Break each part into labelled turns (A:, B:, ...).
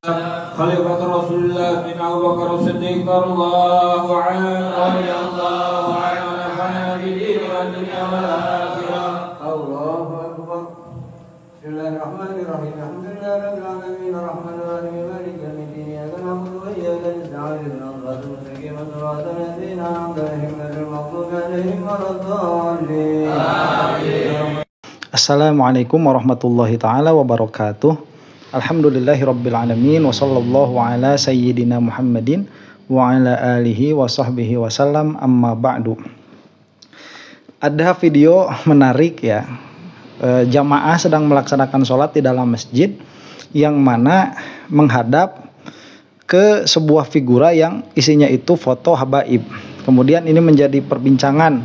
A: خليفة رسول الله بن أبو بكر الصديق الله عنه رضي الله عنه ونفعنا بالدين والدنيا والآخرة.
B: الله أكبر. بسم الله الرحمن الرحيم. الحمد لله رب العالمين الرحمن الرحيم مالك يوم الدين إياك نعبد وإياك نستعين اهدنا الصراط المستقيم صراط الذين أنعمت عليهم غير المغضوب عليهم ولا الضالين. آمين.
C: Assalamualaikum warahmatullahi taala wabarakatuh. Alhamdulillahirabbil alamin wa sallallahu ala sayyidina Muhammadin wa ala alihi wa sahbihi wasallam, amma ba'du. Ada video menarik ya. Jamaah sedang melaksanakan sholat di dalam masjid yang mana menghadap ke sebuah figura yang isinya itu foto habaib. Kemudian ini menjadi perbincangan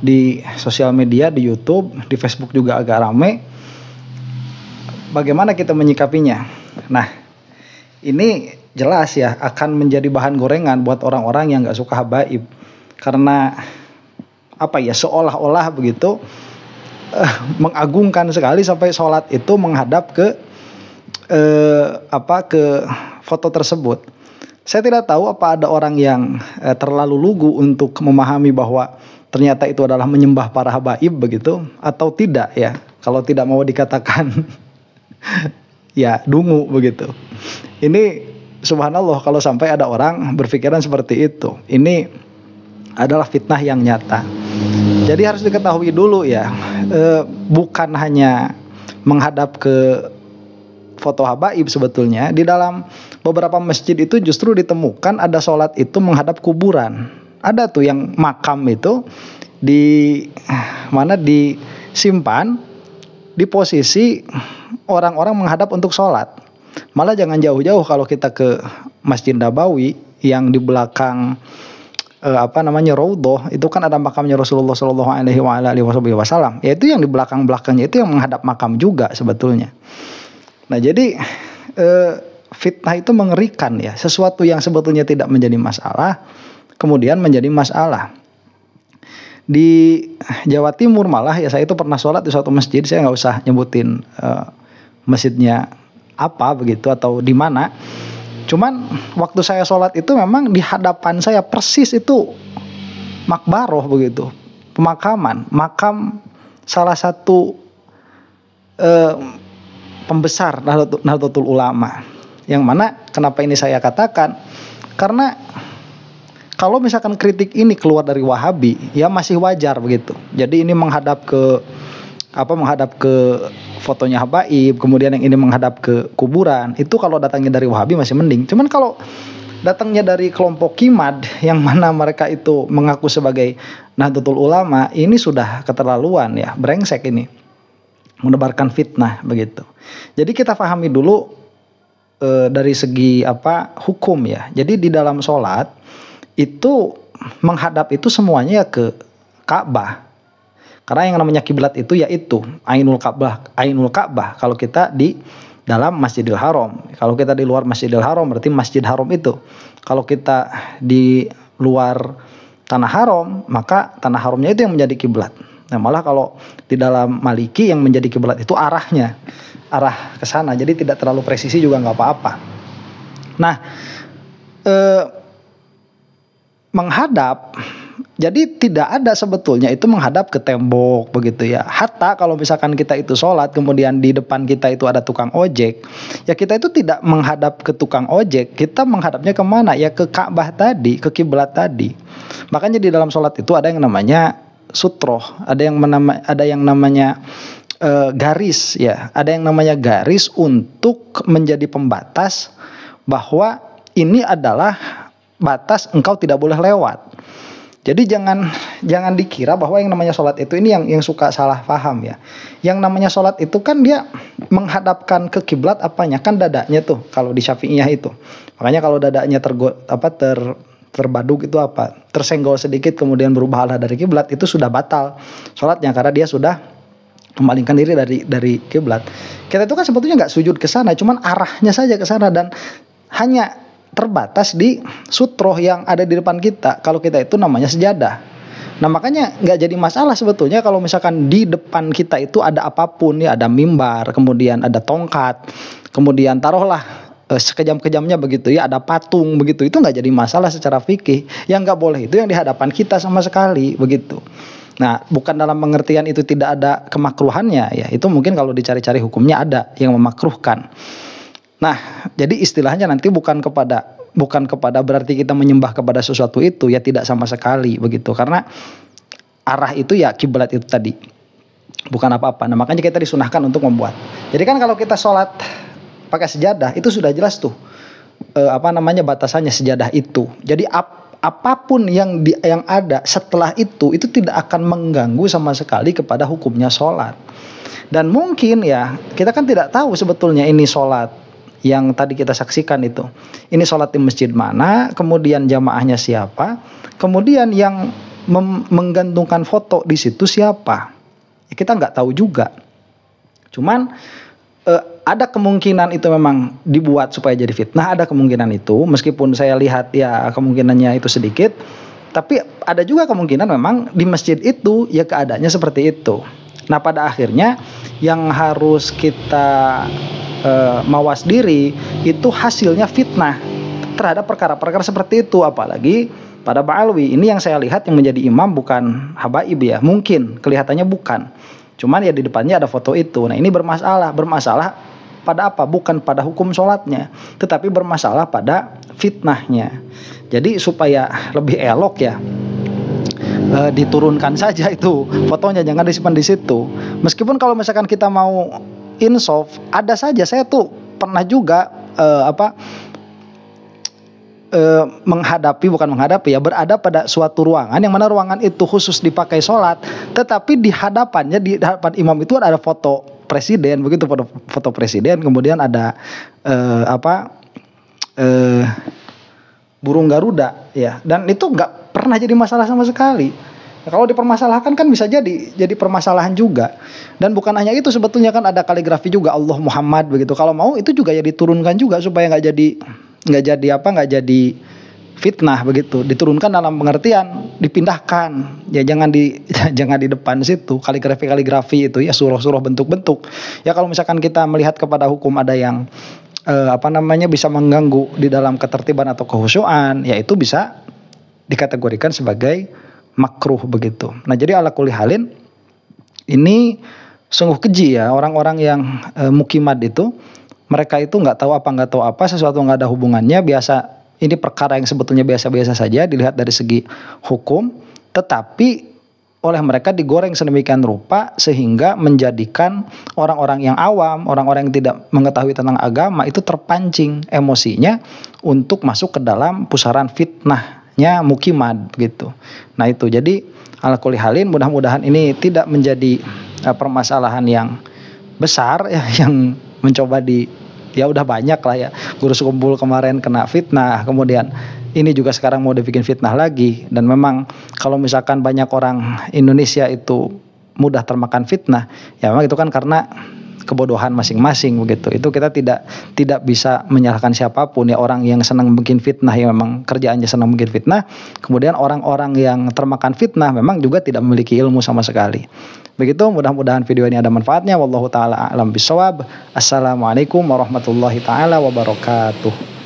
C: di sosial media, di YouTube, di Facebook juga agak ramai. Bagaimana kita menyikapinya? Nah, ini jelas ya akan menjadi bahan gorengan buat orang-orang yang nggak suka habaib, karena apa ya, seolah-olah begitu mengagungkan sekali sampai sholat itu menghadap ke ke foto tersebut. Saya tidak tahu apa ada orang yang terlalu lugu untuk memahami bahwa ternyata itu adalah menyembah para habaib begitu atau tidak ya. Kalau tidak mau dikatakan ya dungu begitu. Ini subhanallah kalau sampai ada orang berpikiran seperti itu. Ini adalah fitnah yang nyata. Jadi harus diketahui dulu ya, bukan hanya menghadap ke foto habaib, sebetulnya di dalam beberapa masjid itu justru ditemukan ada sholat itu menghadap kuburan. Ada tuh yang makam itu di mana disimpan di posisi orang-orang menghadap untuk sholat. Malah jangan jauh-jauh kalau kita ke Masjid Nabawi yang di belakang Raudhah, itu kan ada makamnya Rasulullah Shallallahu Alaihi Wasallam. Yaitu yang di belakang-belakangnya itu yang menghadap makam juga sebetulnya. Nah jadi fitnah itu mengerikan ya. Sesuatu yang sebetulnya tidak menjadi masalah kemudian menjadi masalah. Di Jawa Timur malah ya, saya itu pernah sholat di suatu masjid, saya nggak usah nyebutin masjidnya apa begitu atau di mana. Cuman waktu saya sholat itu memang di hadapan saya persis itu makbaroh begitu, pemakaman, makam salah satu pembesar Nahdlatul Ulama. Yang mana kenapa ini saya katakan? Karena kalau misalkan kritik ini keluar dari Wahabi, ya masih wajar begitu. Jadi ini menghadap ke fotonya habaib, kemudian yang ini menghadap ke kuburan. Itu kalau datangnya dari Wahabi masih mending. Cuman kalau datangnya dari kelompok Kimad yang mana mereka itu mengaku sebagai Nahdlatul Ulama, ini sudah keterlaluan ya, brengsek ini. Menebarkan fitnah begitu. Jadi kita pahami dulu dari segi hukum ya. Jadi di dalam sholat itu menghadap itu semuanya ke Ka'bah. Karena yang namanya kiblat itu yaitu Ainul Ka'bah kalau kita di dalam Masjidil Haram. Kalau kita di luar Masjidil Haram berarti Masjid Haram itu. Kalau kita di luar Tanah Haram, maka Tanah Haramnya itu yang menjadi kiblat. Nah, malah kalau di dalam Maliki yang menjadi kiblat itu arah ke sana. Jadi tidak terlalu presisi juga nggak apa-apa. Nah, menghadap, jadi tidak ada sebetulnya itu menghadap ke tembok begitu ya. Hatta kalau misalkan kita itu sholat kemudian di depan kita itu ada tukang ojek, ya kita itu tidak menghadap ke tukang ojek, kita menghadapnya kemana? Ya ke Ka'bah tadi, ke kiblat tadi. Makanya di dalam sholat itu ada yang namanya sutroh, ada yang namanya garis ya, ada yang namanya garis untuk menjadi pembatas bahwa ini adalah batas engkau tidak boleh lewat. Jadi jangan dikira bahwa yang namanya sholat itu ini yang suka salah paham ya. Yang namanya sholat itu kan dia menghadapkan ke kiblat apanya? Kan dadanya tuh kalau di Syafi'iyah itu. Makanya kalau dadanya terbaduk itu tersenggol sedikit kemudian berubah arah dari kiblat, itu sudah batal sholatnya karena dia sudah memalingkan diri dari kiblat. Kita itu kan sebetulnya nggak sujud ke sana, cuman arahnya saja ke sana dan hanya terbatas di sutroh yang ada di depan kita. Kalau kita itu namanya sejadah. Nah makanya nggak jadi masalah sebetulnya kalau misalkan di depan kita itu ada apapun ya, ada mimbar, kemudian ada tongkat, kemudian taruhlah sekejam-kejamnya begitu ya, ada patung begitu, itu nggak jadi masalah secara fikih. Yang nggak boleh itu yang di hadapan kita sama sekali begitu. Nah, bukan dalam pengertian itu tidak ada kemakruhannya ya, itu mungkin kalau dicari-cari hukumnya ada yang memakruhkan. Nah, jadi istilahnya nanti bukan kepada berarti kita menyembah kepada sesuatu itu ya, tidak sama sekali begitu, karena arah itu ya kiblat itu tadi, bukan apa-apa. Nah, makanya kita disunahkan untuk membuat. Jadi kan kalau kita sholat pakai sejadah itu sudah jelas tuh batasannya sejadah itu. Jadi apapun yang ada setelah itu tidak akan mengganggu sama sekali kepada hukumnya sholat. Dan mungkin ya kita kan tidak tahu sebetulnya ini sholat yang tadi kita saksikan itu, ini sholat di masjid mana, kemudian jamaahnya siapa, kemudian yang menggantungkan foto di situ siapa, ya, kita nggak tahu juga. Cuman ada kemungkinan itu memang dibuat supaya jadi fitnah, ada kemungkinan itu, meskipun saya lihat ya kemungkinannya itu sedikit, tapi ada juga kemungkinan memang di masjid itu ya keadaannya seperti itu. Nah, pada akhirnya yang harus kita mawas diri itu hasilnya fitnah terhadap perkara-perkara seperti itu, apalagi pada Ba'alwi. Ini yang saya lihat yang menjadi imam bukan habaib ya, mungkin kelihatannya bukan. Cuman ya di depannya ada foto itu. Nah, ini bermasalah pada apa? Bukan pada hukum sholatnya, tetapi bermasalah pada fitnahnya. Jadi supaya lebih elok ya, diturunkan saja itu fotonya, jangan disimpan di situ. Meskipun kalau misalkan kita mau insaf, ada saja, saya tuh pernah juga berada pada suatu ruangan yang mana ruangan itu khusus dipakai sholat, tetapi di hadapan imam itu ada foto presiden begitu, foto presiden, kemudian ada burung Garuda ya, dan itu nggak pernah jadi masalah sama sekali. Kalau dipermasalahkan kan bisa jadi permasalahan juga. Dan bukan hanya itu, sebetulnya kan ada kaligrafi juga Allah Muhammad begitu. Kalau mau itu juga ya diturunkan juga supaya nggak jadi fitnah begitu. Diturunkan dalam pengertian dipindahkan. Ya jangan di depan situ. Kaligrafi itu ya, surah-surah bentuk-bentuk. Ya kalau misalkan kita melihat kepada hukum ada yang bisa mengganggu di dalam ketertiban atau kehusyuan, ya itu bisa dikategorikan sebagai makruh begitu. Nah, jadi ala kulli halin ini sungguh keji ya orang-orang yang mukimat itu, mereka itu nggak tahu apa, sesuatu nggak ada hubungannya, biasa, ini perkara yang sebetulnya biasa-biasa saja dilihat dari segi hukum, tetapi oleh mereka digoreng sedemikian rupa sehingga menjadikan orang-orang yang awam, orang-orang yang tidak mengetahui tentang agama itu terpancing emosinya untuk masuk ke dalam pusaran fitnahnya mukimat gitu. Nah itu, jadi ala kulli halin mudah-mudahan ini tidak menjadi permasalahan yang besar ya, yang mencoba ya udah banyak lah ya, guru kumpul kemarin kena fitnah, kemudian ini juga sekarang mau dibikin fitnah lagi. Dan memang kalau misalkan banyak orang Indonesia itu mudah termakan fitnah, ya memang itu kan karena kebodohan masing-masing begitu. Itu kita tidak bisa menyalahkan siapapun ya, orang yang senang bikin fitnah ya memang kerjaannya senang bikin fitnah. Kemudian orang-orang yang termakan fitnah memang juga tidak memiliki ilmu sama sekali. Begitu, mudah-mudahan video ini ada manfaatnya. Wallahu taala a'lam bishawab. Assalamualaikum warahmatullahi taala wabarakatuh.